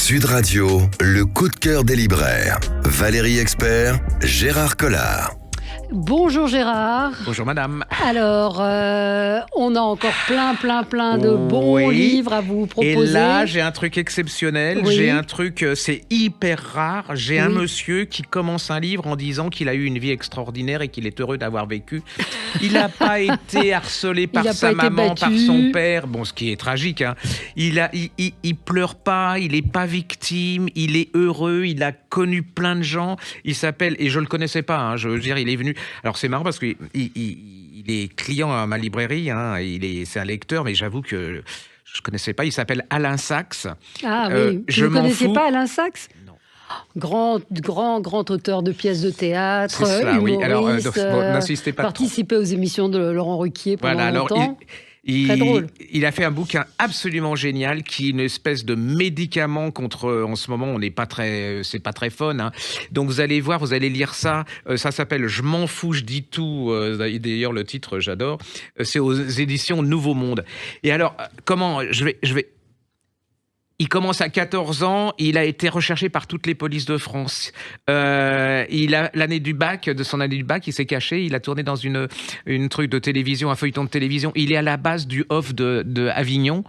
Sud Radio, le coup de cœur des libraires. Valérie Expert, Gérard Collard. Bonjour Gérard. Bonjour madame. Alors, on a encore plein de bons livres à vous proposer. Et là, j'ai un truc exceptionnel. Oui. J'ai un truc, c'est hyper rare. J'ai un monsieur qui commence un livre en disant qu'il a eu une vie extraordinaire et qu'il est heureux d'avoir vécu. Il n'a pas été harcelé par sa maman, par son père. Bon, ce qui est tragique. Hein. Il pleure pas, il n'est pas victime, il est heureux, il a connu plein de gens. Il s'appelle, et je le connaissais pas, hein, je veux dire, il est venu. Alors c'est marrant parce qu'il est client à ma librairie, hein, c'est un lecteur, mais j'avoue que je connaissais pas. Il s'appelle Alain Sachs. Ah oui, je vous ne m'en connaissiez fous. pas Alain Sachs ? Non. Grand auteur de pièces de théâtre, C'est cela, humoriste, oui. Alors, n'insistez pas participé aux émissions de Laurent Ruquier pendant longtemps. Il, Très drôle. Il a fait un bouquin absolument génial qui est une espèce de médicament contre, en ce moment, c'est pas très fun. Hein. Donc vous allez voir, vous allez lire ça. Ça s'appelle Je m'en fous, je dis tout. D'ailleurs, le titre, j'adore. C'est aux éditions Nouveau Monde. Et alors, comment je vais. Il commence à 14 ans, il a été recherché par toutes les polices de France. Il a de son année du bac, il s'est caché, il a tourné dans une truc de télévision, un feuilleton de télévision. Il est à la base du off de Avignon.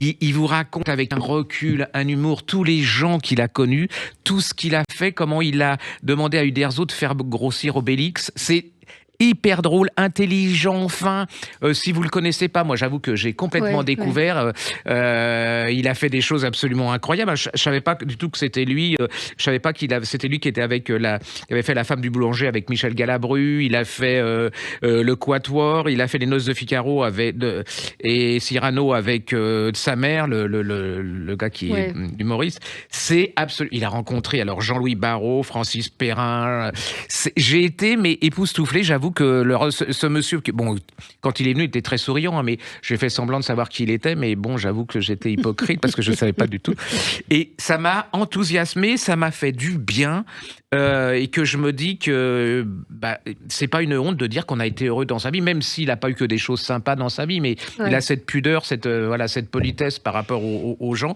Il vous raconte avec un recul, un humour, tous les gens qu'il a connus, tout ce qu'il a fait, comment il a demandé à Uderzo de faire grossir Obélix. C'est hyper drôle, intelligent, fin. Si vous le connaissez pas, moi j'avoue que j'ai complètement découvert. Il a fait des choses absolument incroyables. Je savais pas du tout que c'était lui. Je savais pas c'était lui qui était qui avait fait La femme du boulanger avec Michel Galabru. Il a fait le Quatuor. Il a fait Les Noces de Figaro et Cyrano avec sa mère, le gars qui est humoriste. C'est absolument. Il a rencontré alors Jean-Louis Barrault, Francis Perrin. J'ai été époustouflé. J'avoue que ce monsieur, bon, quand il est venu, il était très souriant, hein, mais j'ai fait semblant de savoir qui il était, mais bon, j'avoue que j'étais hypocrite parce que je ne savais pas du tout. Et ça m'a enthousiasmé, ça m'a fait du bien, et que je me dis que c'est pas une honte de dire qu'on a été heureux dans sa vie, même s'il n'a pas eu que des choses sympas dans sa vie, mais il a cette pudeur, cette politesse par rapport aux gens.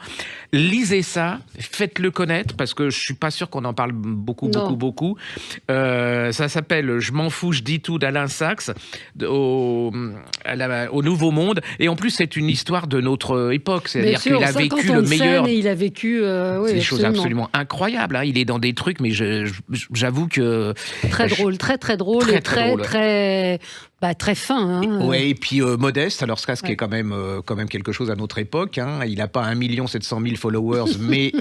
Lisez ça, faites-le connaître, parce que je suis pas sûr qu'on en parle beaucoup. Ça s'appelle Je m'en fous, je dis tout d'Alain Sachs au Nouveau Monde, et en plus c'est une histoire de notre époque, c'est-à-dire qu'il a vécu le meilleur. Et il a vécu des choses absolument incroyables. Hein. Il est dans des trucs, mais j'avoue que très drôle, très drôle, très fin. Hein. Ouais, et puis modeste. Alors ce qui est quand même quelque chose à notre époque. Hein. Il n'a pas 1 700 000 followers, mais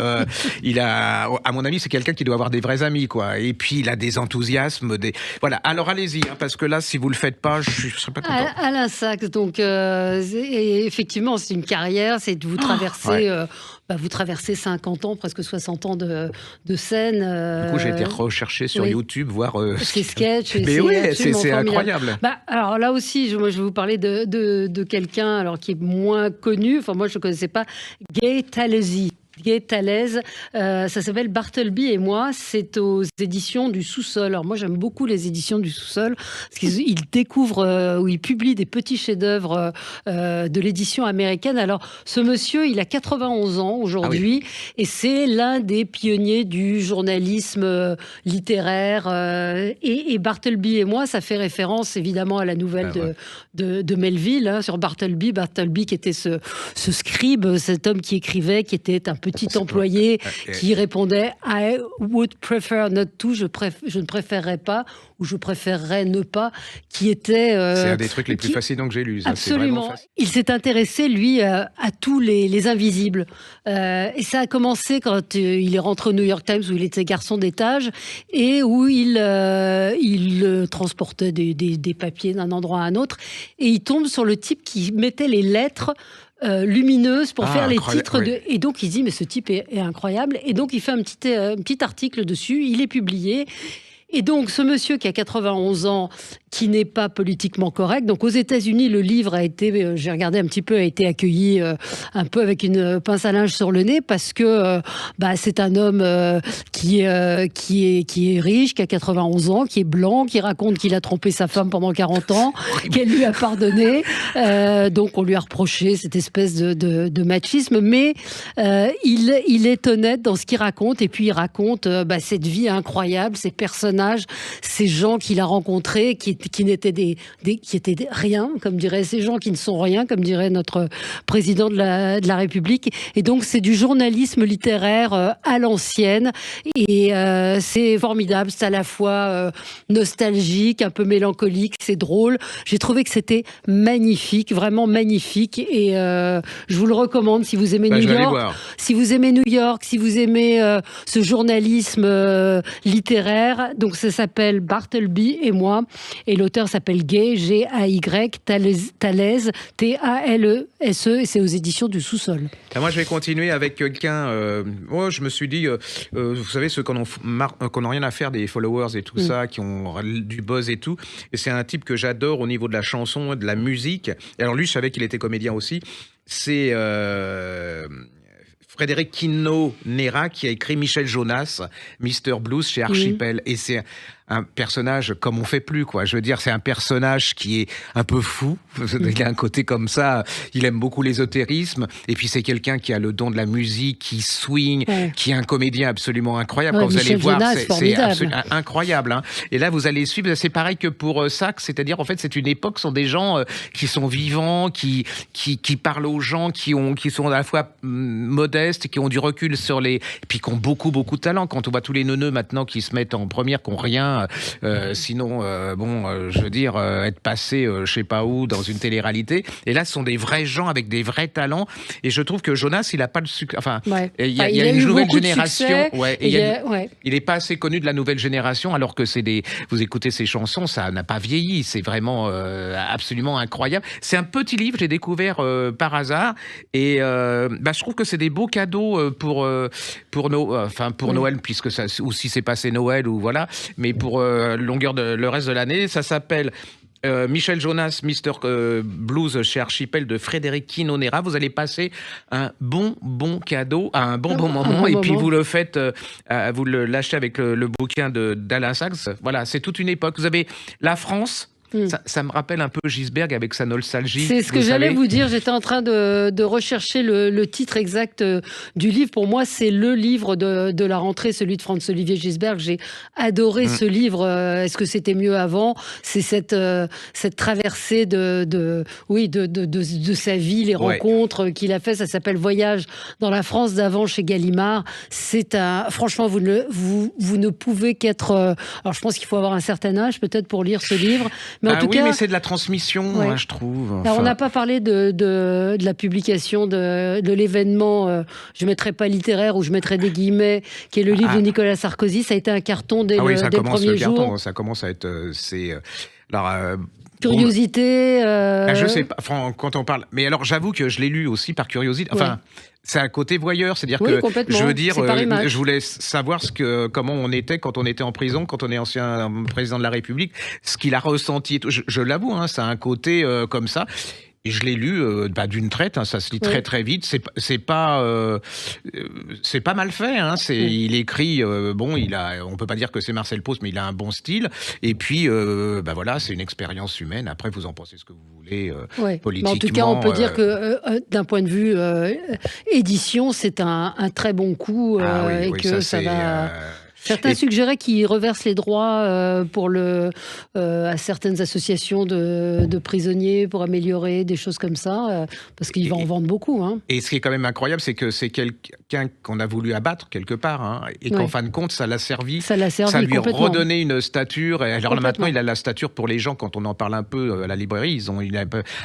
il a, à mon avis, c'est quelqu'un qui doit avoir des vrais amis, quoi. Et puis il a des enthousiasmes, voilà. Alors allez-y, hein, parce que là, si vous le faites pas, je serai pas content. Alain Sachs, donc effectivement, c'est une carrière, c'est de vous traverser. Vous traversez 50 ans, presque 60 ans de scène. Du coup, j'ai été recherché sur YouTube, voir ces sketchs. Mais oui, c'est incroyable. Alors là aussi, moi, je vais vous parler de quelqu'un alors qui est moins connu. Enfin, moi, je ne connaissais pas. Gay Thalès, ça s'appelle Bartleby et moi, c'est aux éditions du Sous-Sol. Alors moi j'aime beaucoup les éditions du Sous-Sol parce qu'ils découvrent ou ils publient des petits chefs-d'œuvre de l'édition américaine. Alors ce monsieur, il a 91 ans aujourd'hui et c'est l'un des pionniers du journalisme littéraire et Bartleby et moi, ça fait référence évidemment à la nouvelle de Melville, hein, sur Bartleby qui était ce scribe, cet homme qui écrivait, qui était un petit employé qui répondait « I would prefer not to », je ne préférerais pas, ou je préférerais ne pas, qui était... c'est un des trucs les plus fascinants que j'ai lus. Absolument. Il s'est intéressé, lui, à tous les invisibles. Et ça a commencé quand il est rentré au New York Times, où il était garçon d'étage, et où il transportait des papiers d'un endroit à un autre. Et il tombe sur le type qui mettait les lettres lumineuse pour faire les titres de... Et donc il dit mais ce type est incroyable, et donc il fait un petit article dessus, il est publié. Et donc ce monsieur qui a 91 ans, qui n'est pas politiquement correct. Donc aux États-Unis, le livre a été, j'ai regardé un petit peu, a été accueilli un peu avec une pince à linge sur le nez parce que c'est un homme qui est riche, qui a 91 ans, qui est blanc, qui raconte qu'il a trompé sa femme pendant 40 ans, qu'elle lui a pardonné. Donc on lui a reproché cette espèce de machisme, mais il est honnête dans ce qu'il raconte, et puis il raconte cette vie incroyable, ces personnages, ces gens qu'il a rencontrés, qui n'étaient qui étaient rien, comme diraient ces gens qui ne sont rien, comme dirait notre président de la République. Et donc c'est du journalisme littéraire à l'ancienne, et c'est formidable, c'est à la fois nostalgique, un peu mélancolique, c'est drôle. J'ai trouvé que c'était magnifique, vraiment magnifique, et je vous le recommande si vous aimez New York, si vous aimez New York, si vous aimez ce journalisme littéraire. Donc ça s'appelle Bartleby et moi, et l'auteur s'appelle Gay, G-A-Y, Talese, T-A-L-E-S-E, et c'est aux éditions du Sous-sol. Et moi, je vais continuer avec quelqu'un. Je me suis dit, vous savez, ceux qui n'ont rien à faire des followers et tout ça, qui ont du buzz et tout. Et c'est un type que j'adore au niveau de la chanson, de la musique. Et alors lui, je savais qu'il était comédien aussi. C'est Frédéric Quino Nera qui a écrit Michel Jonas, Mr. Blues chez Archipel. Et c'est un personnage comme on fait plus, quoi. Je veux dire, c'est un personnage qui est un peu fou. Il a un côté comme ça. Il aime beaucoup l'ésotérisme. Et puis, c'est quelqu'un qui a le don de la musique, qui swing, qui est un comédien absolument incroyable. Quand vous Michel allez voir, Jonas, c'est absolument incroyable. Hein. Et là, vous allez suivre. C'est pareil que pour Sachs. C'est-à-dire, en fait, c'est une époque, ce sont des gens qui sont vivants, qui parlent aux gens, qui sont à la fois modestes, qui ont du recul sur les... Et puis, qui ont beaucoup, beaucoup de talent. Quand on voit tous les neuneux maintenant qui se mettent en première, qui n'ont rien, sinon, je veux dire, être passé, je sais pas où, dans une télé-réalité. Et là, ce sont des vrais gens avec des vrais talents. Et je trouve que Jonas, il a pas le succès. Enfin, il y a une nouvelle génération. Il n'est pas assez connu de la nouvelle génération, alors que vous écoutez ses chansons, ça n'a pas vieilli. C'est vraiment absolument incroyable. C'est un petit livre, j'ai découvert par hasard. Et je trouve que c'est des beaux cadeaux pour Noël, puisque ça, ou si c'est passé Noël, ou voilà. Mais pour le reste de l'année, ça s'appelle Michel Jonas, Mr. Blues chez Archipel de Frédéric Quino Nera. Vous allez passer un bon cadeau, un bon moment, et puis vous le faites, vous l'achetez avec le bouquin d'Alain Sachs. Voilà, c'est toute une époque. Vous avez la France. Ça me rappelle un peu Gisberg avec sa nostalgie. C'est ce que j'allais vous dire. J'étais en train de rechercher le titre exact du livre. Pour moi, c'est le livre de la rentrée, celui de Franz-Olivier Gisberg. J'ai adoré ce livre. Est-ce que c'était mieux avant ? C'est cette traversée de sa vie, les rencontres qu'il a fait. Ça s'appelle Voyage dans la France d'avant chez Gallimard. Franchement, vous ne pouvez qu'être... alors, je pense qu'il faut avoir un certain âge, peut-être, pour lire ce livre. Mais en tout cas, mais c'est de la transmission, je trouve. Enfin... Alors, on n'a pas parlé de la publication de l'événement, je ne mettrai pas littéraire, ou je mettrai des guillemets, qui est le livre de Nicolas Sarkozy. Ça a été un carton dès le premier jour. Ça commence à être... Curiosité. Je sais pas, quand on parle. Mais alors, j'avoue que je l'ai lu aussi par curiosité. Enfin, c'est un côté voyeur, c'est-à-dire que je veux dire, je voulais savoir comment on était quand on était en prison, quand on est ancien président de la République, ce qu'il a ressenti. Et tout. Je l'avoue, ça a un côté comme ça. Et je l'ai lu d'une traite, ça se lit très très vite. C'est pas mal fait. Il écrit, on peut pas dire que c'est Marcel Proust, mais il a un bon style. Et puis voilà, c'est une expérience humaine. Après, vous en pensez ce que vous voulez politiquement. Mais en tout cas, on peut dire que d'un point de vue édition, c'est un très bon coup et que ça va. Certains suggéraient qu'ils reversent les droits à certaines associations de prisonniers pour améliorer des choses comme ça, parce qu'ils vont en vendre beaucoup. Et ce qui est quand même incroyable, c'est que c'est quelqu'un qu'on a voulu abattre quelque part, et qu'en fin de compte, ça l'a servi. Ça lui a redonné une stature. Et alors là, maintenant, il a la stature pour les gens, quand on en parle un peu à la librairie.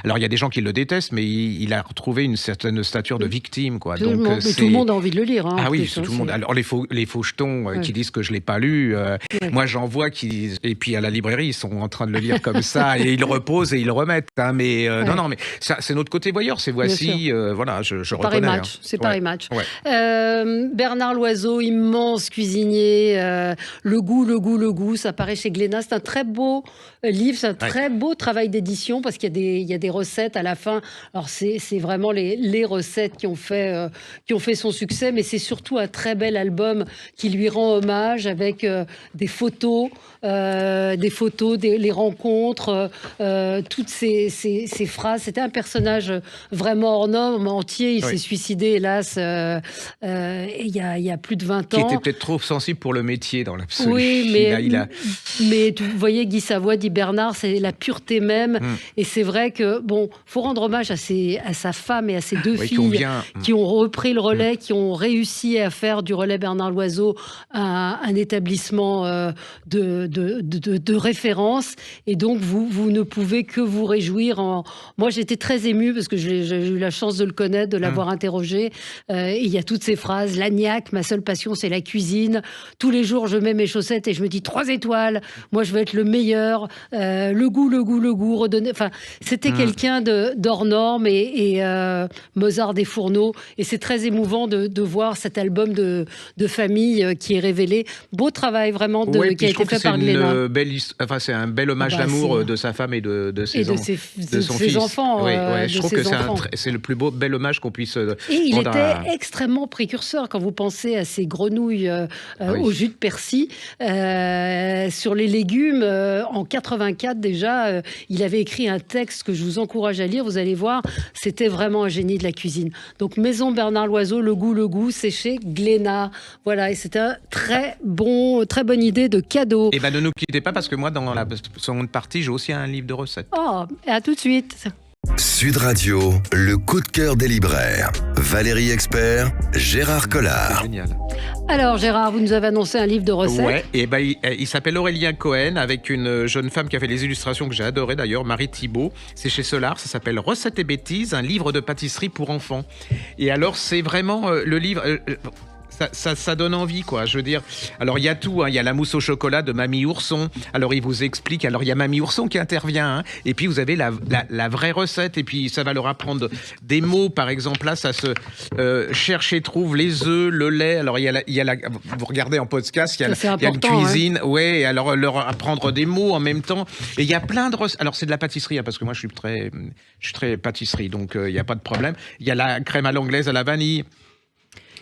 Alors il y a des gens qui le détestent, mais il a retrouvé une certaine stature de victime, quoi. Tout le monde a envie de le lire. Tout le monde. Alors les fauchetons qui disent disent que je l'ai pas lu. Ouais. Moi, j'en vois et puis à la librairie, ils sont en train de le lire comme ça et ils le reposent et ils le remettent. Hein, mais Ouais. non, mais ça, c'est notre côté voyeur. C'est voici, voilà, je Paris reconnais. Match, Hein. c'est Paris Match. Ouais. Bernard Loiseau, immense cuisinier, le goût, ça paraît chez Glénat. C'est un très beau livre, c'est un très beau travail d'édition parce qu'il y a des recettes à la fin. Alors c'est vraiment les recettes qui ont fait son succès, mais c'est surtout un très bel album qui lui rend hommage avec des photos, les rencontres, toutes ces phrases. C'était un personnage vraiment hors norme, entier. Il s'est suicidé, hélas, il y a plus de 20 ans. Qui était peut-être trop sensible pour le métier dans l'absolu. Oui, mais vous voyez, Guy Savoy dit Bernard, c'est la pureté même. Et c'est vrai que, faut rendre hommage à sa femme et à ses deux filles qui ont repris le relais, qui ont réussi à faire du relais Bernard Loiseau un établissement de référence. Et donc, vous ne pouvez que vous réjouir. Moi, j'étais très émue parce que j'ai eu la chance de le connaître, de l'avoir interrogé. Et il y a toutes ces phrases. L'agnac, ma seule passion, c'est la cuisine. Tous les jours, je mets mes chaussettes et je me dis 3 étoiles. Moi, je veux être le meilleur. Le goût, redonner. Enfin, c'était quelqu'un d'hors norme et Mozart des fourneaux. Et c'est très émouvant de voir cet album de famille qui est révélé. Beau travail vraiment qui a été fait par Glénat. C'est un bel hommage d'amour de sa femme et de son fils. Enfants. Je trouve que c'est le plus bel hommage qu'on puisse. Et il était extrêmement précurseur quand vous pensez à ces grenouilles au jus de persil. Sur les légumes, en 84 déjà, il avait écrit un texte que je vous encourage à lire. Vous allez voir, c'était vraiment un génie de la cuisine. Donc Maison Bernard Loiseau, le goût, c'est chez Glénat. Voilà, et c'était un très bonne idée de cadeau. Et ne nous quittez pas parce que moi, dans la seconde partie, j'ai aussi un livre de recettes. Oh, à tout de suite. Sud Radio, le coup de cœur des libraires. Valérie Expert, Gérard Collard. Génial. Alors Gérard, vous nous avez annoncé un livre de recettes. Ouais, et il s'appelle Aurélien Cohen avec une jeune femme qui a fait les illustrations que j'ai adorées d'ailleurs, Marie Thibault. C'est chez Solar, ça s'appelle Recettes et bêtises, un livre de pâtisserie pour enfants. Et alors c'est vraiment le livre... Ça donne envie, quoi. Je veux dire, alors il y a tout, hein. Il y a la mousse au chocolat de Mamie Ourson. Alors il vous explique, alors il y a Mamie Ourson qui intervient, hein. Et puis vous avez la vraie recette, et puis ça va leur apprendre des mots, par exemple. Là, ça se cherche et trouve les œufs, le lait. Alors il y a vous regardez en podcast, il y a une cuisine, ouais. Et alors leur apprendre des mots en même temps. Et il y a plein de recettes. Alors c'est de la pâtisserie, hein, parce que moi je suis très pâtisserie, donc il y a pas de problème. Il y a la crème à l'anglaise à la vanille.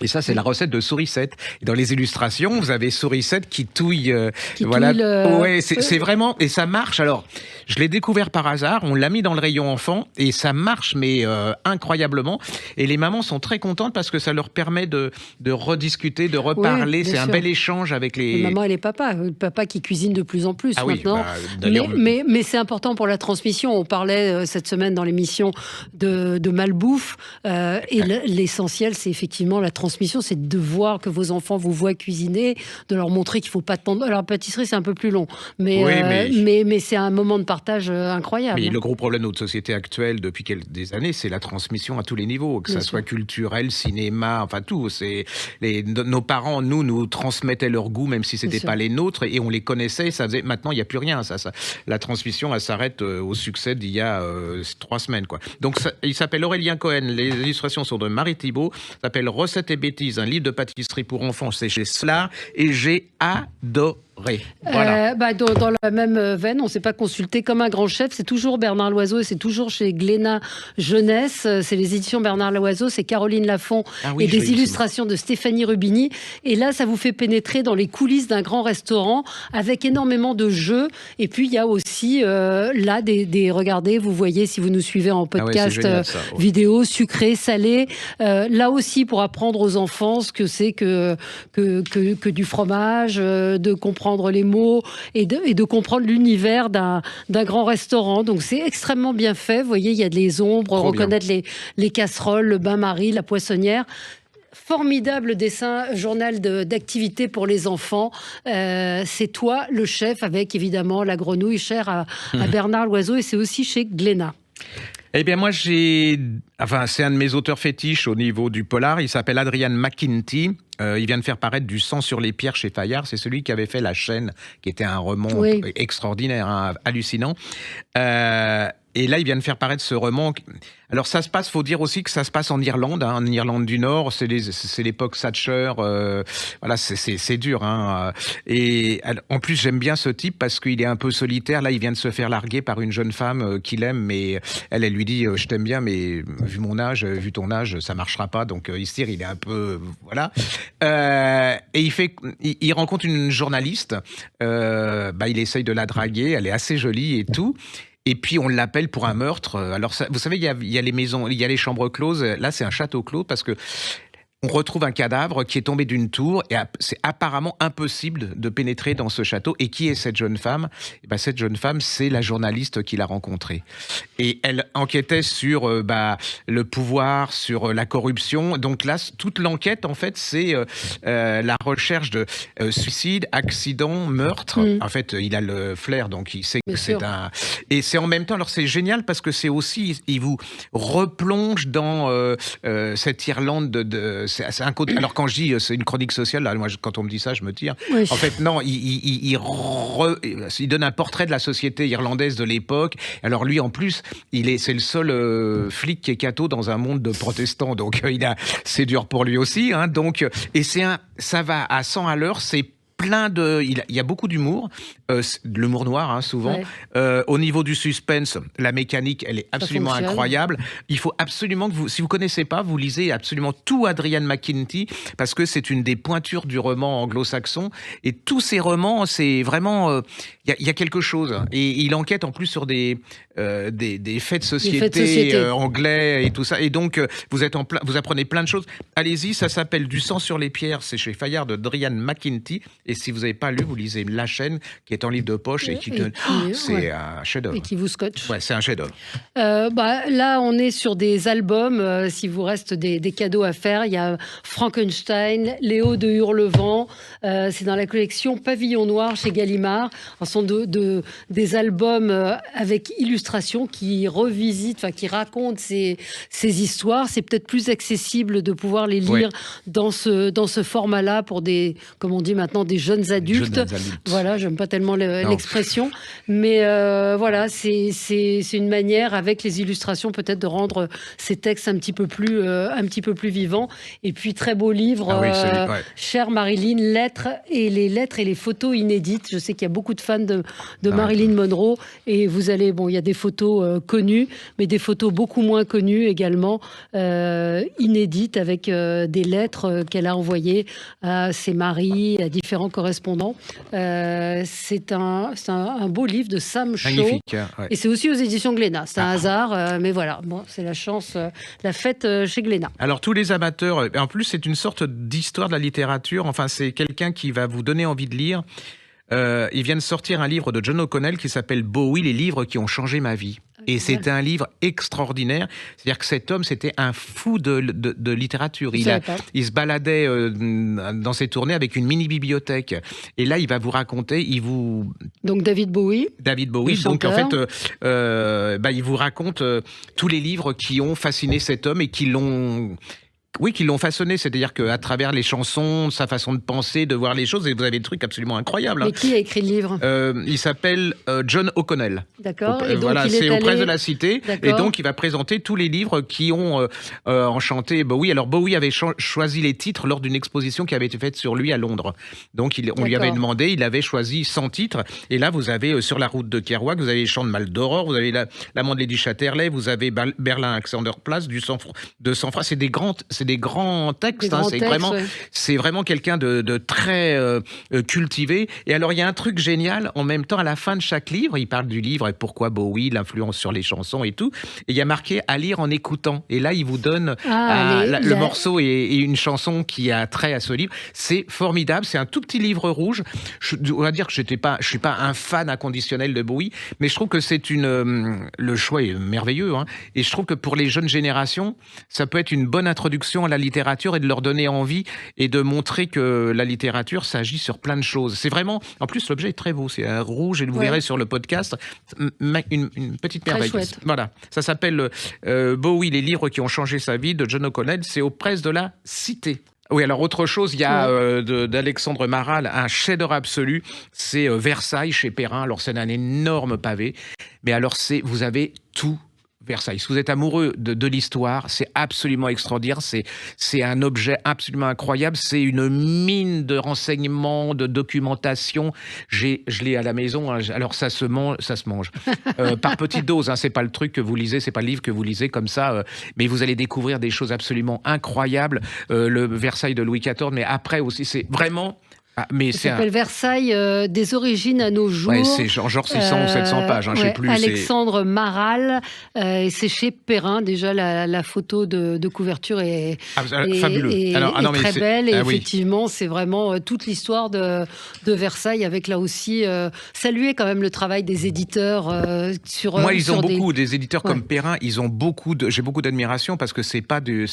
Et ça, c'est la recette de Sourisette. Et dans les illustrations, vous avez Sourisette qui touille. Ouais, c'est vraiment... Et ça marche. Alors, je l'ai découvert par hasard. On l'a mis dans le rayon enfant. Et ça marche, mais incroyablement. Et les mamans sont très contentes parce que ça leur permet de rediscuter, de reparler. C'est un bel échange avec les mamans et les papas. Le papa qui cuisine de plus en plus maintenant. Oui, mais c'est important pour la transmission. On parlait cette semaine dans l'émission de malbouffe. Et l'essentiel, c'est effectivement la transmission, c'est de voir que vos enfants vous voient cuisiner, de leur montrer qu'il ne faut pas attendre. Alors, la pâtisserie, c'est un peu plus long, mais c'est un moment de partage incroyable. Mais le gros problème de notre société actuelle, depuis des années, c'est la transmission à tous les niveaux, que ça soit culturel, cinéma, enfin tout. Nos parents, nous transmettaient leur goût, même si ce n'était pas les nôtres, et on les connaissait. Maintenant, il n'y a plus rien. La transmission, elle s'arrête au succès d'il y a 3 semaines, quoi. Donc, il s'appelle Aurélien Cohen. Les illustrations sont de Marie Thibault. Ça s'appelle Recettes et bêtises, un livre de pâtisserie pour enfants, c'est chez Solar, et j'ai adoré. Voilà. Dans la même veine, on ne s'est pas consulté comme un grand chef, c'est toujours Bernard Loiseau et c'est toujours chez Glénat Jeunesse, c'est les éditions Bernard Loiseau, c'est Caroline Lafont et des illustrations de Stéphanie Rubini. Et là, ça vous fait pénétrer dans les coulisses d'un grand restaurant avec énormément de jeux. Et puis, il y a aussi là regardez, vous voyez, si vous nous suivez en podcast vidéo, sucré, salé. Là aussi, pour apprendre aux enfants ce que c'est que du fromage, de comprendre les mots et de comprendre l'univers d'un grand restaurant. Donc c'est extrêmement bien fait. Vous voyez, il y a des ombres, reconnaître les casseroles, le bain-marie, la poissonnière. Formidable dessin, journal d'activité pour les enfants. C'est toi, le chef, avec évidemment la grenouille chère à Bernard Loiseau, et c'est aussi chez Glénat. Eh bien, moi, c'est un de mes auteurs fétiches au niveau du polar. Il s'appelle Adrian McKinty. il vient de faire paraître Du sang sur les pierres chez Fayard. C'est celui qui avait fait La Chaîne, qui était un roman extraordinaire, hein, hallucinant. Et là, il vient de faire paraître ce roman. Alors, ça se passe, faut dire aussi que ça se passe en Irlande, hein, en Irlande du Nord. C'est l'époque Thatcher. Voilà, c'est dur. Hein. Et en plus, j'aime bien ce type parce qu'il est un peu solitaire. Là, il vient de se faire larguer par une jeune femme qu'il aime, mais elle lui dit je t'aime bien, mais vu mon âge, vu ton âge, ça marchera pas. Donc, il se tire, il est un peu voilà. Et il rencontre une journaliste. Il essaye de la draguer. Elle est assez jolie et tout. Et puis on l'appelle pour un meurtre. Alors vous savez, il y a les maisons, il y a les chambres closes. Là, c'est un château clos parce que on retrouve un cadavre qui est tombé d'une tour et c'est apparemment impossible de pénétrer dans ce château. Et qui est cette jeune femme ? Cette jeune femme, c'est la journaliste qui l'a rencontrée. Et elle enquêtait sur le pouvoir, sur la corruption. Donc là, toute l'enquête, en fait, c'est la recherche de suicide, accident, meurtre. En fait, il a le flair, donc il sait que c'est un... Et c'est en même temps, alors c'est génial parce que c'est aussi, il vous replonge dans cette Irlande c'est un code. Alors quand je dis c'est une chronique sociale, là, moi quand on me dit ça, je me tire. Oui. En fait, non, il donne un portrait de la société irlandaise de l'époque. Alors lui, en plus, c'est le seul flic qui est catho dans un monde de protestants, donc c'est dur pour lui aussi. Hein, donc ça va à 100 à l'heure. C'est il y a beaucoup d'humour, de l'humour noir, hein, souvent. Ouais. Au niveau du suspense, la mécanique, elle est absolument incroyable. Il faut absolument que si vous connaissez pas, vous lisez absolument tout Adrian McKinty, parce que c'est une des pointures du roman anglo-saxon. Et tous ces romans, c'est vraiment, il y a quelque chose. Et il enquête en plus sur des faits de société, anglais et tout ça. Et donc, vous apprenez plein de choses. Allez-y, ça s'appelle Du sang sur les pierres. C'est chez Fayard de Adrian McKinty. Et si vous n'avez pas lu, vous lisez La Chaîne, qui est en livre de poche et c'est un chef-d'œuvre. Et qui vous scotche. Ouais, c'est un chef-d'œuvre. Là, on est sur des albums. S'il vous reste des cadeaux à faire, il y a Frankenstein, Léo de Hurlevent. C'est dans la collection Pavillon Noir chez Gallimard. Ce sont des albums avec illustrations qui revisitent, qui racontent ces histoires. C'est peut-être plus accessible de pouvoir les lire dans ce format-là pour comme on dit maintenant, des jeunes adultes. Voilà, j'aime pas tellement l'expression, mais voilà, c'est une manière avec les illustrations peut-être de rendre ces textes un petit peu plus vivants. Et puis très beau livre, Chère Marilyn, les lettres et les photos inédites. Je sais qu'il y a beaucoup de fans de Marilyn Monroe et vous allez, il y a des photos connues, mais des photos beaucoup moins connues également, inédites avec des lettres qu'elle a envoyées à ses maris, à différents correspondants. C'est un beau livre de Sam Shaw. Magnifique. Ouais. Et c'est aussi aux éditions Glénat. C'est un hasard, mais voilà. Bon, c'est la chance, la fête chez Glénat. Alors, tous les amateurs, en plus, c'est une sorte d'histoire de la littérature. Enfin, c'est quelqu'un qui va vous donner envie de lire. Il vient de sortir un livre de John O'Connell qui s'appelle Bowie, les livres qui ont changé ma vie. Et c'était un livre extraordinaire. C'est-à-dire que cet homme, c'était un fou de littérature. Il se baladait dans ses tournées avec une mini-bibliothèque. Et là, il va vous raconter... Donc David Bowie. Donc en fait, il vous raconte tous les livres qui ont fasciné cet homme et qui l'ont façonné, c'est-à-dire qu'à travers les chansons, sa façon de penser, de voir les choses, et vous avez des trucs absolument incroyables. Mais qui a écrit le livre ? Il s'appelle John O'Connell. D'accord. Et donc c'est aux Presses de la Cité. D'accord. Et donc il va présenter tous les livres qui ont enchanté Bowie. Alors Bowie avait choisi les titres lors d'une exposition qui avait été faite sur lui à Londres. Donc on lui avait demandé, il avait choisi 100 titres. Et là vous avez Sur la route de Kerouac, vous avez Les Chants de Maldoror, vous avez L'amant de Lady Chatterley, vous avez Berlin-Alexanderplatz, de Sanfra. C'est des grands textes. C'est vraiment quelqu'un de très cultivé. Et alors, il y a un truc génial. En même temps, à la fin de chaque livre, il parle du livre et pourquoi Bowie, l'influence sur les chansons et tout. Et il y a marqué « à lire en écoutant ». Et là, il vous donne le morceau et une chanson qui a trait à ce livre. C'est formidable. C'est un tout petit livre rouge. On va dire que je suis pas un fan inconditionnel de Bowie, mais je trouve que le choix est merveilleux. Hein. Et je trouve que pour les jeunes générations, ça peut être une bonne introduction à la littérature et de leur donner envie et de montrer que la littérature s'agit sur plein de choses. C'est vraiment... En plus, l'objet est très beau. C'est un rouge et vous verrez sur le podcast une petite merveille. Voilà. Ça s'appelle Bowie, les livres qui ont changé sa vie de John O'Connell. C'est aux Presses de la Cité. Oui, alors autre chose, il y a d'Alexandre Maral, un chef-d'œuvre absolu, c'est Versailles chez Perrin. Alors c'est un énorme pavé, mais alors vous avez tout Versailles. Si vous êtes amoureux de l'histoire, c'est absolument extraordinaire. C'est un objet absolument incroyable. C'est une mine de renseignements, de documentation. Je l'ai à la maison. Hein. Alors ça se mange par petites doses. Hein. C'est pas le truc que vous lisez, c'est pas le livre que vous lisez comme ça. Mais vous allez découvrir des choses absolument incroyables. Le Versailles de Louis XIV, mais après aussi, c'est vraiment. Ah, mais ça s'appelle Versailles des origines à nos jours. Ouais, c'est genre 600 ou 700 pages, hein, je sais plus. Alexandre Maral, et c'est chez Perrin. Déjà, la photo de couverture est fabuleux. Très belle. Et effectivement, c'est vraiment toute l'histoire de Versailles, avec là aussi saluer quand même le travail des éditeurs sur. Moi, ils ont beaucoup des éditeurs comme Perrin. Ils ont j'ai beaucoup d'admiration parce que c'est pas de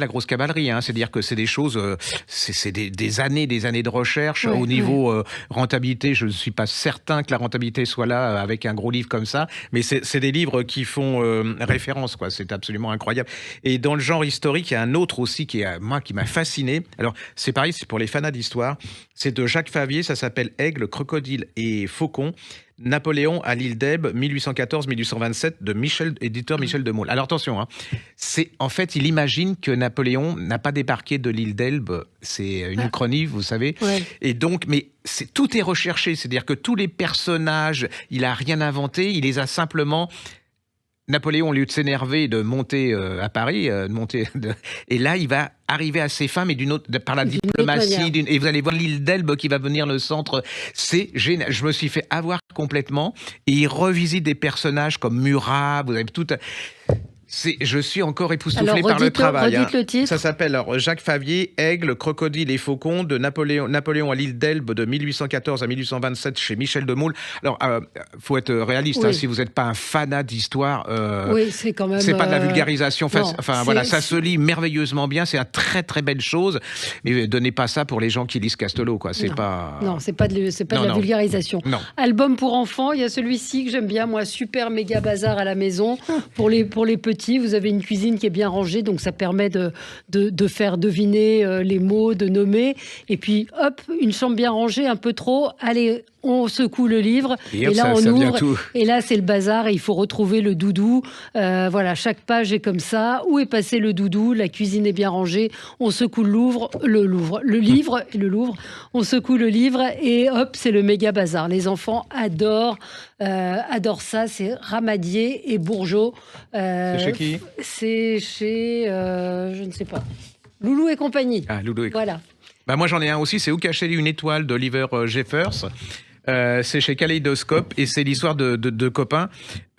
la grosse cavalerie, hein. C'est-à-dire que c'est des choses, c'est des années de recherche. Au niveau rentabilité, je ne suis pas certain que la rentabilité soit là avec un gros livre comme ça, mais c'est des livres qui font référence, quoi. C'est absolument incroyable. Et dans le genre historique, il y a un autre aussi qui m'a fasciné. Alors, c'est pareil, c'est pour les fanats d'histoire. C'est de Jacques Favier, ça s'appelle Aigle, crocodile et faucon. Napoléon à l'île d'Elbe, 1814-1827, de éditeur Michel de Maulle. Alors attention, hein, en fait, il imagine que Napoléon n'a pas débarqué de l'île d'Elbe. C'est une uchronie, vous savez. Ouais. Et donc, mais tout est recherché. C'est-à-dire que tous les personnages, il n'a rien inventé, il les a simplement. Napoléon, au lieu de s'énerver de monter à Paris, et là, il va arriver à ses fins, mais par la diplomatie. Et vous allez voir l'île d'Elbe qui va devenir le centre. C'est génial. Je me suis fait avoir complètement. Et il revisite des personnages comme Murat. Vous avez tout. Je suis encore époustouflé par le travail. Redites le titre. Ça s'appelle Jacques Favier, Aigle, crocodile et faucon, de Napoléon à l'île d'Elbe, de 1814 à 1827, chez Michel de Maulle. Alors, faut être réaliste, hein, si vous n'êtes pas un fanat d'histoire. Oui, c'est quand même. C'est pas de la vulgarisation. Ça se lit merveilleusement bien. C'est une très très belle chose. Mais donnez pas ça pour les gens qui lisent Castelot, quoi. C'est pas. Non, c'est pas de la vulgarisation. Non. Album pour enfants. Il y a celui-ci que j'aime bien, moi, Super Méga Bazar à la maison pour les petits. Vous avez une cuisine qui est bien rangée, donc ça permet de faire deviner les mots, de nommer. Et puis, hop, une chambre bien rangée, un peu trop. Allez, on secoue le livre. Et là, on ouvre. Et là, c'est le bazar. Et il faut retrouver le doudou. Voilà, chaque page est comme ça. Où est passé le doudou? La cuisine est bien rangée. On secoue le livre. On secoue le livre. Et hop, c'est le méga bazar. Les enfants adorent ça. C'est Ramadier et Bourgeot. C'est chez qui? C'est chez, je ne sais pas, Loulou et compagnie. Ah, Loulou et voilà. Bah moi j'en ai un aussi, c'est Où cacher une étoile d'Oliver Jeffers. C'est chez Kaleidoscope et c'est l'histoire de copains.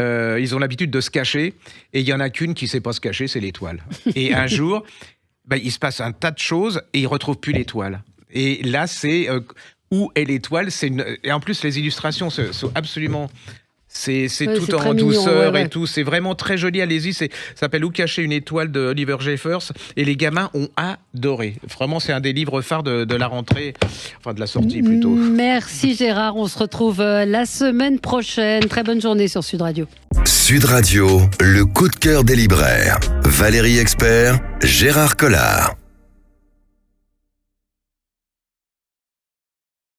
Ils ont l'habitude de se cacher et il y en a qu'une qui sait pas se cacher, c'est l'étoile. Et un jour, il se passe un tas de choses et ils retrouvent plus l'étoile. Et là c'est où est l'étoile? Et en plus les illustrations sont absolument. C'est tout en douceur et tout. C'est vraiment très joli. Allez-y. Ça s'appelle Où cacher une étoile de Oliver Jeffers. Et les gamins ont adoré. Vraiment, c'est un des livres phares de la rentrée. Enfin, de la sortie plutôt. Merci Gérard. On se retrouve la semaine prochaine. Très bonne journée sur Sud Radio. Sud Radio, le coup de cœur des libraires. Valérie Expert, Gérard Collard.